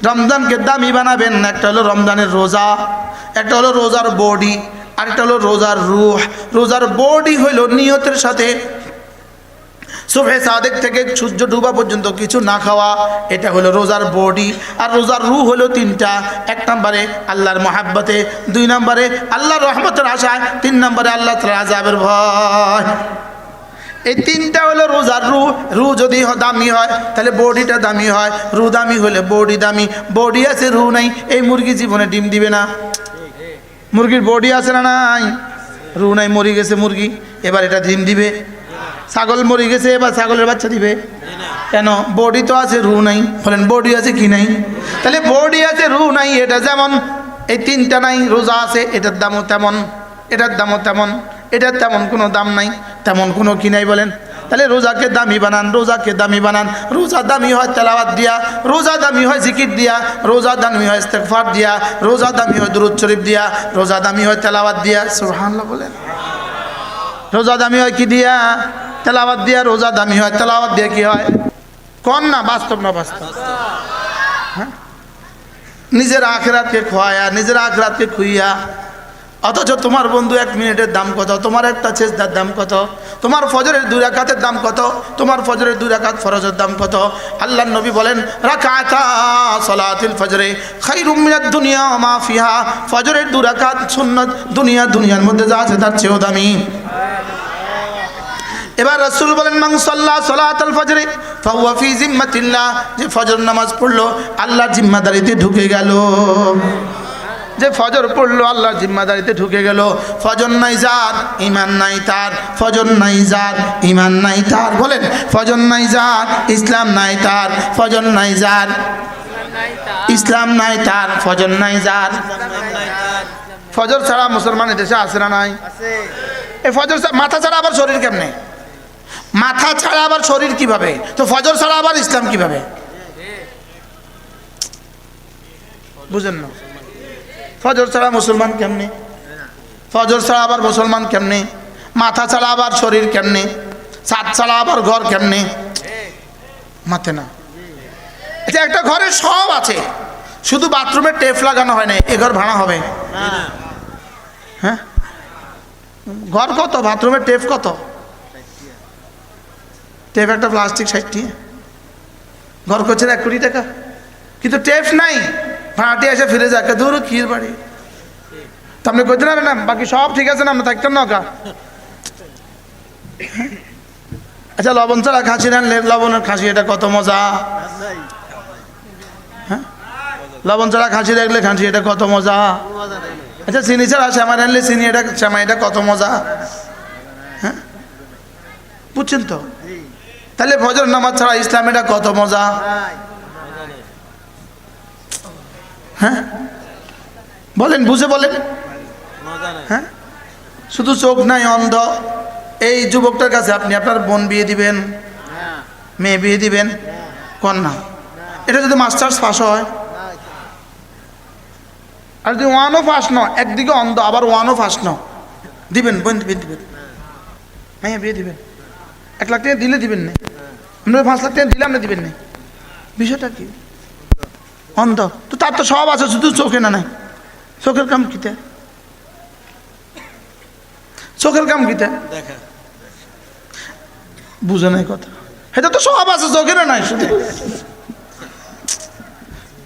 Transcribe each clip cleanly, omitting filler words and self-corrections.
রমজানকে দামি বানাবেন। একটা হলো রমজানের রোজা, একটা হলো রোজার বডি, আর একটা হলো রোজার রূহ। রোজার বডি হইল নিয়তের সাথে সুবহে সাদেক থেকে সূর্য ডুবা পর্যন্ত কিছু না খাওয়া, এটা হলো রোজার বডি। আর রোজার রূহ হলো তিনটা। এক নম্বরে আল্লাহর মহাব্বতে, দুই নম্বরে আল্লাহর রহমতের আশায়, তিন নম্বরে আল্লাহ তাআলার আযাবের ভয়। এই তিনটা হলো রোজার রূহ। রূহ যদি দামি হয় তাহলে বডিটা দামি হয়, রূহ দামি হলে বডি দামি। বডি আছে রূহ নাই, এই মুরগি জীবনে ডিম দিবে না। মুরগির বডি আছে না নাই? রূহ নাই, মরে গেছে মুরগি, এবার এটা ডিম দিবে। ছাগল মরে গেছে, এবার ছাগলের বাচ্চা দিবে কেন? বডি তো আছে, রূহ নাই। বলেন বডি আছে কি নাই? তাহলে বডি আছে রূহ নাই, এটা যেমন এই তিনটা নাই। রোজা আছে, এটার দামও তেমন, এটার দামও তেমন, এটার তেমন কোনো দাম নাই, তেমন কোনো কি নাই। বলেন তাহলে রোজাকে দামি বানান, রোজাকে দামি বানান। রোজা দামি হয় তেলাওয়াত দিয়া, রোজা দামি হয় জিকির দিয়া, রোজা দামি হয় ইস্তেগফার দিয়া, রোজা দামি হয় দুরূদ শরীফ দিয়া, রোজা দামি হয় তেলাওয়াত দিয়া। সুবহানাল্লাহ বলেন। রোজা দামি হয় কি দিয়া? তেলাওয়াত দিয়া। রোজা দামি হয় তেলাওয়াত দিয়া। কি হয় কোন না? বাস্তব না বাস্তব? হ্যাঁ, নিজের আখিরাতকে খোয়ায়া, নিজের আখিরাতকে খুইয়া। অথচ তোমার বন্ধু 1 মিনিটের দাম কত, তোমার একটা সেজদার দাম কত, তোমার ফজরের 2 রাকাতের দাম কত, তোমার ফজরের 2 রাকাত ফরজের দাম কত। আল্লাহর নবী বলেন রাকাতা সালাতুল ফজরে খায়রুম মিনাদ দুনিয়া ওয়া মা ফিহা। ফজরের 2 রাকাত সুন্নাত, দুনিয়ার মধ্যে যা আছে তার চেয়েও দামি। এবার রাসূল বলেন মান সাল্লা সালাতুল ফজরে ফাহুয়া ফি জিম্মাতিল্লাহ। যে ফজর নামাজ পড়লো আল্লাহর জিম্মাদারিতে ঢুকে গেল। যে ফজর পড়লো আল্লাহর জিম্মাদারিতে ঢুকে গেল। ফজর নাই যার ঈমান নাই তার, ফজর নাই যার ঈমান নাই তার। বলেন ফজর নাই যার ইসলাম নাই তার, ফজর নাই যার ইসলাম নাই তার, ফজর নাই যার। ফজর ছাড়া মুসলমান দেশে আছে না নাই? এই ফজর মাথা ছাড়া আবার শরীর কেমনে? মাথা ছাড়া আবার শরীর কিভাবে? তো ফজর ছাড়া আবার ইসলাম কিভাবে? বুঝেন না? ফজর ছাড়া মুসলমান কেমনে? ফজর ছাড়া আবার মুসলমান কেমনে? মাথা ছাড়া আবার শরীর কেমনে? ছাদ ছাড়া আবার ঘর কেমনে? মাথে না। এটা একটা ঘরে সব আছে, শুধু বাথরুমে টেপ লাগানো হয় না। এ ঘর ভাড়া হবে? হ্যাঁ, ঘর কত, বাথরুমের টেপ কত? টেপ একটা প্লাস্টিক 60 টাকা, ঘর করছে 1 কোটি টাকা, কিন্তু টেপ নাই। ভাড়াটি এসে ফিরে যাকে দূর ক্ষীর বাড়ি। তো আপনি করতে পারেন না বাকি সব ঠিক আছে না, আমরা থাকতাম না কা? আচ্ছা লবণ ছাড়া খাসি রানলে, লবণের খাসি এটা কত মজা। হ্যাঁ, লবণ ছাড়া খাসি রাখলে খাসি এটা কত মজা। আচ্ছা চিনি ছাড়া শ্যামা রানলে চিনি এটা শ্যামা এটা কত মজা। হ্যাঁ বুঝছেন তো? তাহলে ফজর নামাজ ছাড়া ইসলাম এটা কত মজা। হ্যাঁ বলেন, বুঝে বলেন। হ্যাঁ, শুধু চোখ নাই, অন্ধ। এই যুবকটার কাছে আপনি আপনার বোন বিয়ে দিবেন, মেয়ে বিয়ে দিবেন, কন্যা, এটা যদি মাস্টার্স পাস হয়, আর যদি 1ও পাস ন, একদিকে অন্ধ আবার 1ও পাস ন, দিবেন বোন দিবেন, মেয়ে বিয়ে দিবেন। 1 লাখ টাকা দিলে দিবেন না, আমরা 5 লাখ টাকা দিলাম না, দিবেন না। বিষয়টা কি? অন্ধ তো, তার তো সব আছে, শুধু চোখে না নাই। চোখের কাম কিতে? চোখের কাম কিতে? বুঝে নাই কথা। এটা তো সব আছে, চোখের নাই শুধু।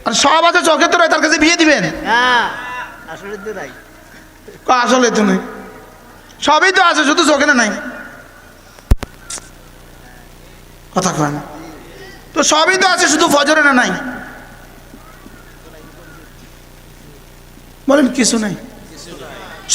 আর সব আছে চোখে তো নাই, তার কাছে বিয়ে দিবেন? আসলে তো নাই, সবই তো আছে, শুধু চোখে নাই। কথা কয় না তো, সবই তো আছে, শুধু ফজরে না নাই। বলেন কিছু নাই।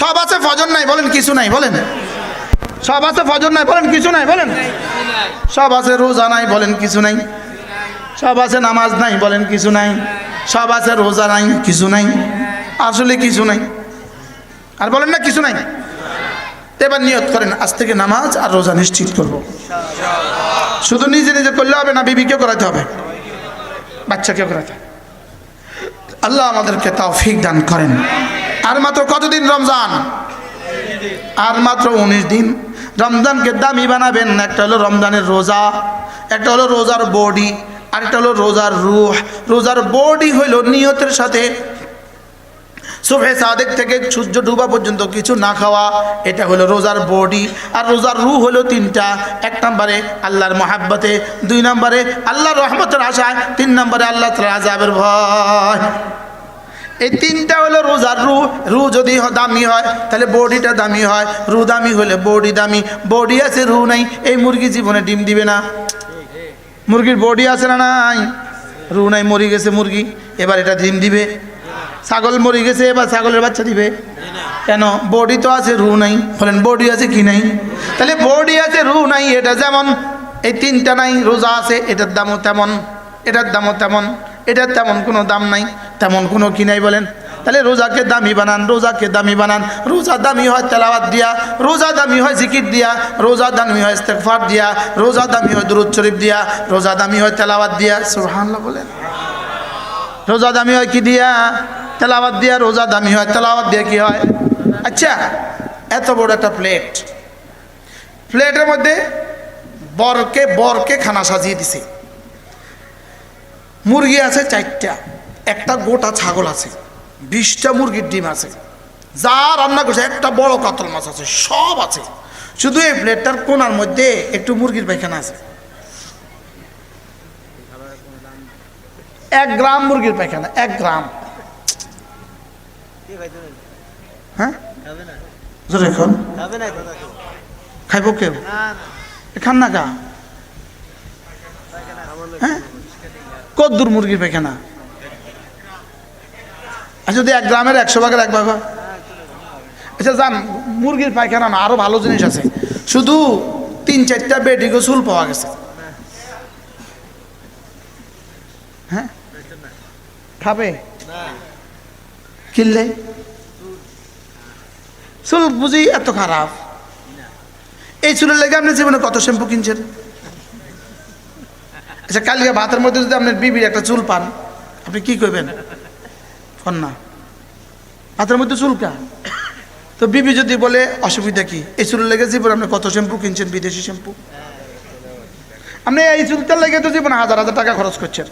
সব আছে ফজর নাই, বলেন কিছু নাই। বলেন সব আছে ফজর নাই, বলেন কিছু নাই। বলেন সব আছে রোজা নাই, বলেন কিছু নাই। সব আছে নামাজ নাই, বলেন কিছু নাই। সব আছে রোজা নাই, কিছু নাই। আসলে কিছু নাই। আর বলেন না কিছু নাই। এবার নিয়ত করেন আজ থেকে নামাজ আর রোজা নিশ্চিত করব। শুধু নিজে নিজে করলে হবে না, বিবিকে করাতে হবে, বাচ্চাকে করাতে হবে। আল্লাহ আমাদেরকে তৌফিক দান করেন। আর মাত্র কতদিন রমজান? আর মাত্র 19 দিন। রমজানকে দামি বানাবেন। একটা হলো রমজানের রোজা, একটা হলো রোজার বডি, আরেকটা হলো রোজার রুহ। রোজার বডি হইল নিয়তের সাথে সুবহে সাদেক থেকে সূর্য ডুবা পর্যন্ত কিছু না খাওয়া, এটা হলো রোজার বডি। আর রোজার রুহ হলো তিনটা, এক নম্বরে আল্লাহর মহাব্বতে, দুই নম্বরে আল্লাহর রহমতের আশায়, তিন নম্বরে আল্লাহ তাআলার আযাবের ভয়। এই তিনটা হলো রোজার রুহ। রুহ যদি দামি হয় তাহলে বডিটা দামি হয়, রুহ দামি হলে বডি দামি। বডি আছে রুহ নাই, এই মুরগি জীবনে ডিম দিবে না। মুরগির বডি আছে না নাই? রুহ নাই, মরে গেছে মুরগি, এবার এটা ডিম দিবে। ছাগল মরে গেছে, এবার ছাগলের বাচ্চা দিবে কেন? বডি তো আছে, রুহ নাই। বলেন বডি আছে কি নাই? তাহলে বডি আছে রুহ নাই, এটা যেমন এই তিনটা নাই। রোজা আছে, এটার দামও তেমন, এটার দামও তেমন, এটার তেমন কোনো দাম নাই, তেমন কোনো কি নাই। বলেন তাহলে রোজাকে দামি বানান, রোজাকে দামি বানান। রোজা দামি হয় তেলাওয়াত দিয়া, রোজা দামি হয় জিকির দিয়া, রোজা দামি হয় ইস্তেগফার দিয়া, রোজা দামি হয় দুরূদ শরীফ দিয়া, রোজা দামি হয় তেলাওয়াত দিয়া। সুবহানাল্লাহ বলেন। রোজা দামি হয় কি দিয়া? তেলাওয়াত দিয়া। রোজা দামি হয় তেলাওয়াত দিয়া। কি হয়? আচ্ছা, এত বড় একটা প্লেট, প্লেটের মধ্যে বরকে বরকে খানা সাজিয়ে দিছে। মুরগি আছে 4টা, একটা গোটা ছাগল আছে, 20টা মুরগির ডিম আছে, যা রান্না করছে, একটা বড় কাতল মাছ আছে, সব আছে। শুধু এই প্লেটটার কোনার মধ্যে একটু মুরগির পায়খানা আছে। 1 গ্রাম মুরগির পায়খানা, 1 গ্রাম। হ্যাঁ, খাইব কেউ? খান না কা? হ্যাঁ, কদ্দুর মুরগির পায়খানা? আচ্ছা, যদি 1 গ্রামের 100 ভাগের 1 ভাগ হয়। আচ্ছা যান, মুরগির পায়খানা না, আরো ভালো জিনিস আছে। শুধু 3-4টা বেডিগো চুল পাওয়া গেছে। হ্যাঁ, খাবে? কিনলে চুল বুঝি এত খারাপ? এই চুলের লেগে আপনি জীবনে কত শ্যাম্পু কিনছেন? আচ্ছা, কালকে ভাতের মধ্যে যদি আপনার বিবির একটা চুল পান, আপনি কি করবেন? না, ভাতের মধ্যে চুলকা তো বিবি যদি বলে অসুবিধা কি? এই চুলের লেগে জীবনে আপনি কত শ্যাম্পু কিনছেন, বিদেশি শ্যাম্পু। আপনি এই চুলটার লেগে তো জীবনে 1000 টাকা খরচ করছেন।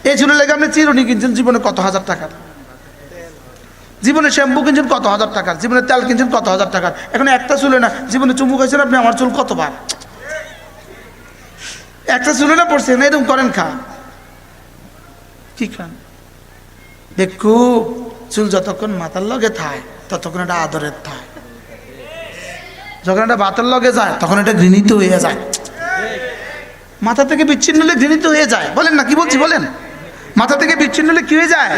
এই চুলের লেগে আপনি চিরুনি কিনছেন জীবনে কত হাজার টাকার, জীবনে শ্যাম্পু কিনছেন কত হাজার টাকার, জীবনে তেল কিনছেন কত হাজার টাকার। এখন একটা চুলে না, জীবনে চুমু খাইছেন আপনি আমার চুল কতবার, একটা চুলে না পড়ছেন। এরকম করেন খা কি খান? দেখু চুল যতক্ষণ মাথার লগে থায় ততক্ষণ এটা আদরের থায়, যখন এটা ভাতের লগে যায় তখন এটা ঘৃণিত হয়ে যায়। মাথা থেকে বিচ্ছিন্ন হলে ঘৃণিত হয়ে যায়। বলেন না, কি বলছি বলেন? মাথা থেকে বিচ্ছিন্ন হলে কি হয়ে যায়?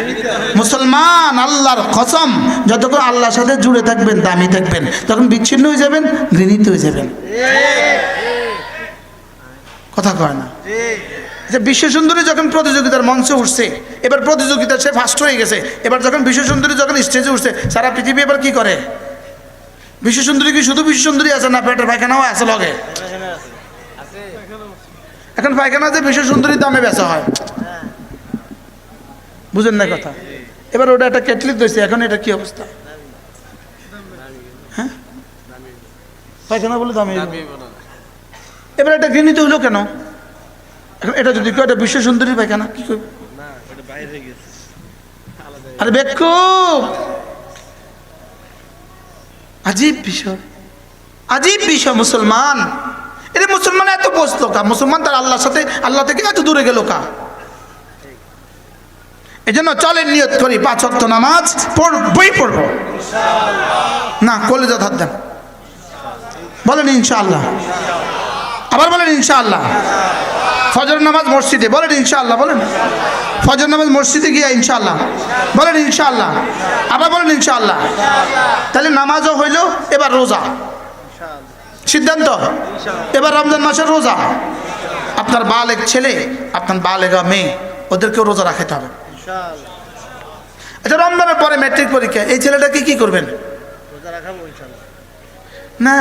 মুসলমান, আল্লাহর কসম, যতক্ষণ আল্লাহর সাথে জুড়ে থাকবেন, দামি থাকবেন, তখন বিচ্ছিন্ন হয়ে যাবেন, ঘৃণিত হয়ে যাবেন। কথা কয় না? বিশ্ব সুন্দরী যখন প্রতিযোগিতার মঞ্চে উঠছে, এবার প্রতিযোগিতা সে ফার্স্ট হয়ে গেছে। এবার যখন বিশ্ব সুন্দরী যখন স্টেজে উঠছে, সারা পৃথিবী এবার কি করে? বিশ্ব সুন্দরী কি শুধু বিশ্ব সুন্দরী আছে না পেটের পায়খানাও আছে লগে? এখন পায়খানা যে বিশ্ব সুন্দরীর দামে বেচা হয়, বুঝেন না কথা? এবার ওটা একটা কেটলি দিয়েছে, এখন এটা কি অবস্থা? হ্যাঁ, পায়খানা বলে দামে। এবার এটা ঘৃণিত হলো কেন? এখন এটা যদি কেউ এটা বিশ্ব সুন্দরী পায়খানা, কি করবে? আরে বেকুব, আজীব বিষয়, আজীব বিষয়। মুসলমান, এটা মুসলমান এত বসলো কা? মুসলমান তার আল্লাহর সাথে, আল্লাহ থেকে এত দূরে গেল কা? এই জন্য চলেন নিয়ত করি 5 ওয়াক্ত নামাজ পড়বই পড়বো। না কলেজে হাত দেন, বলেন ইনশাআল্লাহ। আবার বলেন ইনশাআল্লাহ। ফজর নামাজ মসজিদে, বলেন ইনশাআল্লাহ। বলেন ফজর নামাজ মসজিদে গিয়ে ইনশাআল্লাহ, বলেন ইনশাআল্লাহ। আবার বলেন ইনশাআল্লাহ। তাহলে নামাজও হইল, এবার রোজা সিদ্ধান্ত, এবার রমজান মাসের রোজা। আপনার বালেগ ছেলে, আপনার বালেগা মেয়ে, ওদেরকেও রোজা রাখতে হবে। আচ্ছা, রমজানের পরে ম্যাট্রিক পরীক্ষা, এই ছেলেটাকে কি করবেন? না,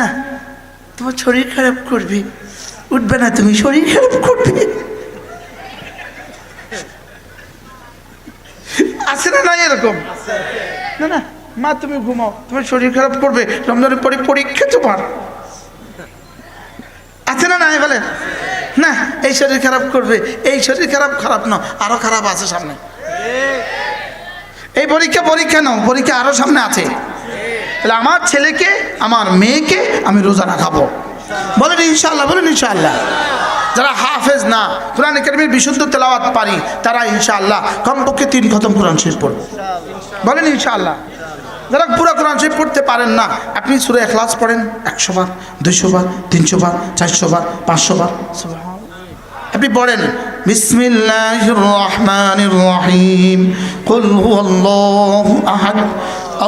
তোমার শরীর খারাপ করবে, উঠবে না, তুমি শরীর খারাপ করবে। আছে না নাই এরকম? না না মা, তুমি ঘুমাও, তোমার শরীর খারাপ করবে, রমজানের পরে পরীক্ষা তোমার। আছে না নাই? বলে না এই শরীর খারাপ করবে, এই শরীর খারাপ না, আরো খারাপ আছে সামনে। এই পরীক্ষা নাও, পরীক্ষা আরো সামনে আছে। তাহলে আমার ছেলেকে আমার মেয়েকে আমি রোজা রাখাবো। বলেন ইনশাআল্লাহ, বলেন ইনশাআল্লাহ। যারা হাফেজ না, কোরআন কারীমের বিশুদ্ধ তেলাওয়াত পারি, তারা ইনশাআল্লাহ কমপক্ষে 3 খতম কোরআন শরীফ পড়বে। বলেন ইনশাআল্লাহ। যারা পুরো কোরআন শরীফ পড়তে পারেন না, আপনি সূরা ইখলাস পড়েন 100 বার, 200 বার, 300 বার, 400 বার, 500 বার। আপনি পড়েন বিসমিল্লাহির রহমানির রহিম, কুল হুয়াল্লাহু আহাদ,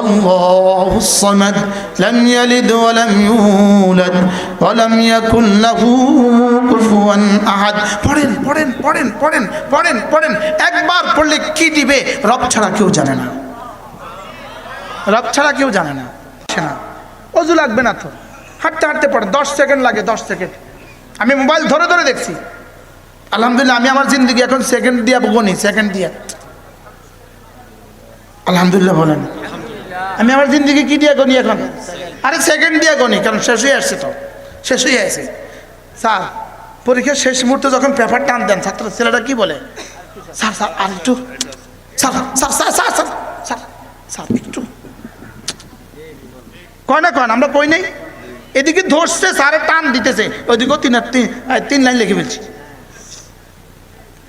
আল্লাহুস সামাদ, লাম ইয়ালিদ ওয়া লাম ইউলাদ ওয়া লাম ইয়াকুল লাহু কুফুয়ান আহাদ। পড়েন পড়েন পড়েন পড়েন পড়েন পড়েন। একবার পড়লে কি দিবে রব ছাড়া কেউ জানে না, রব ছাড়া কেউ জানে না। অজু লাগবে না তো, হাঁটতে হাঁটতে পড়েন, 10 সেকেন্ড লাগে, 10 সেকেন্ড। আমি মোবাইল ধরে ধরে দেখছি, আলহামদুলিল্লাহ। আমি আমার জিন্দগি এখন সেকেন্ড দিয়া গনি, সেকেন্ড দিয়া। আলহামদুলিল্লাহ বলেন। আমি আমার জিন্দগি কি দিয়া গনি এখন? আরে সেকেন্ড দিয়া গনি, কারণ শেষ হয়ে আসছে, তো শেষ হয়ে আসছে। স্যার পরীক্ষার শেষ মুহূর্তে যখন পেপার টান দেন, ছাত্র ছেলেটা কি বলে? স্যার স্যার আর একটু, sir sir sir sir sir sir sir একটু কয় না, কয় না, আমরা কই নাই। এদিকে ধরছে, স্যারে টান দিতেছে, ওইদিকেও 3 লাইন লিখে ফেলছি।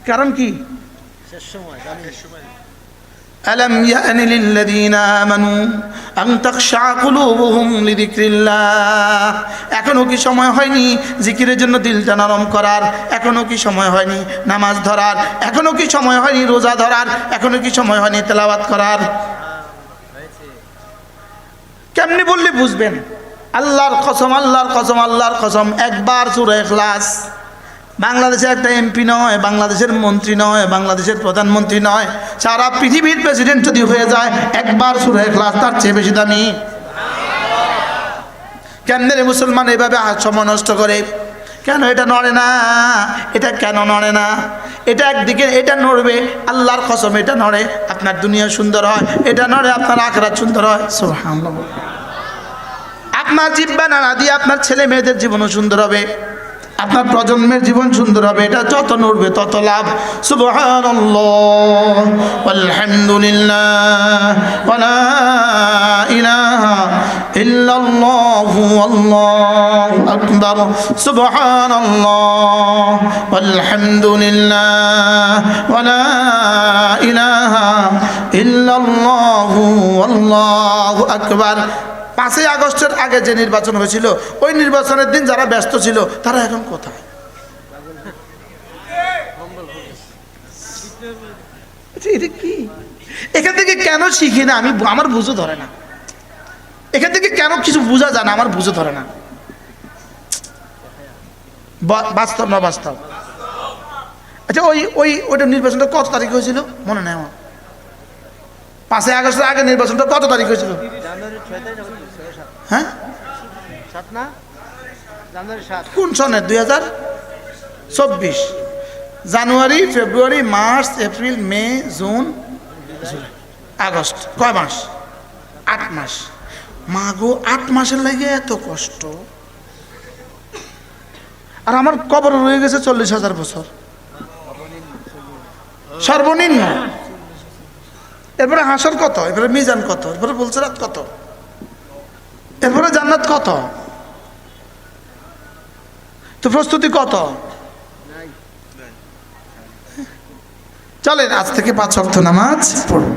কারণ কি? আলাম ইয়ানি লিল্লাযীনা আমানু আন তাখশা কুলুবুহুম লিযিকরিল্লাহ। এখনো কি সময় হয়নি জিকিরের জন্য দিলটা নরম করার? এখনো কি সময় হয়নি নামাজ ধরার? এখনো কি সময় হয়নি রোজা ধরার? এখনো কি সময় হয়নি তেলাওয়াত করার? কেমনি বললে বুঝবেন? আল্লাহর কসম, আল্লাহর কসম, আল্লাহর কসম, একবার সূরা ইখলাস। বাংলাদেশের একটা এমপি নয়, বাংলাদেশের মন্ত্রী নয়, বাংলাদেশের প্রধানমন্ত্রী নয়, সারা পৃথিবীর প্রেসিডেন্ট যদি হয়ে যায়, একবার সূরা ইখলাস তার চেয়ে বেশি দামি। কেমনে রে মুসলমান এভাবে সময় নষ্ট করে? কেন এটা নড়ে না? এটা কেন নড়ে না? এটা একদিকে এটা নড়বে, আল্লাহর কসম এটা নড়ে, আপনার দুনিয়া সুন্দর হয়, এটা নড়ে আপনার আখিরাত সুন্দর হয়। সুবহানাল্লাহ। আপনার জিহ্বা নাড়া দিয়ে আপনার ছেলে মেয়েদের জীবনও সুন্দর হবে, আপনার প্রজন্মের জীবন সুন্দর হবে। এটা যত নড়বে তত লাভ। সুবহানাল্লাহ আলহামদুলিল্লাহ ওয়া লা ইলাহা ইল্লাল্লাহু আল্লাহু আকবার। সুবহানাল্লাহ আলহামদুলিল্লাহ ওয়া লা ইলাহা ইল্লাল্লাহু আল্লাহু আকবার। 5ই আগস্টের আগে যে নির্বাচন হয়েছিল, ওই নির্বাচনের দিন যারা ব্যস্ত ছিল, তারা এখন কোথায়? এটা কি? এখান থেকে কেন শিখি না? আমার বুঝে ধরে না। এখান থেকে কেন কিছু বোঝা যায় না? আমার বুঝে ধরে না। বাস্তব না বাস্তব? আচ্ছা ওইটা নির্বাচনটা কত তারিখ হয়েছিল মনে নেই আমার? 5ই আগস্টের আগে নির্বাচনটা কত তারিখ হয়েছিল? হ্যাঁ, কোন সনে? 2024। জানুয়ারি, ফেব্রুয়ারি, মার্চ, এপ্রিল, মে, জুন, আগস্ট। কয় মাস? 8 মাস। মা গো, 8 মাসের লাগে এত কষ্ট। আর আমার কবর রয়ে গেছে 40,000 বছর সর্বনিম্ন। এরপরে হাসর কত? এরপরে মিজান কত? এরপরে পুলসিরাত কত? এরপরে জান্নাত কত? তো প্রস্তুতি কত? চলেন আজ থেকে 5 ওয়াক্ত নামাজ পড়ুন।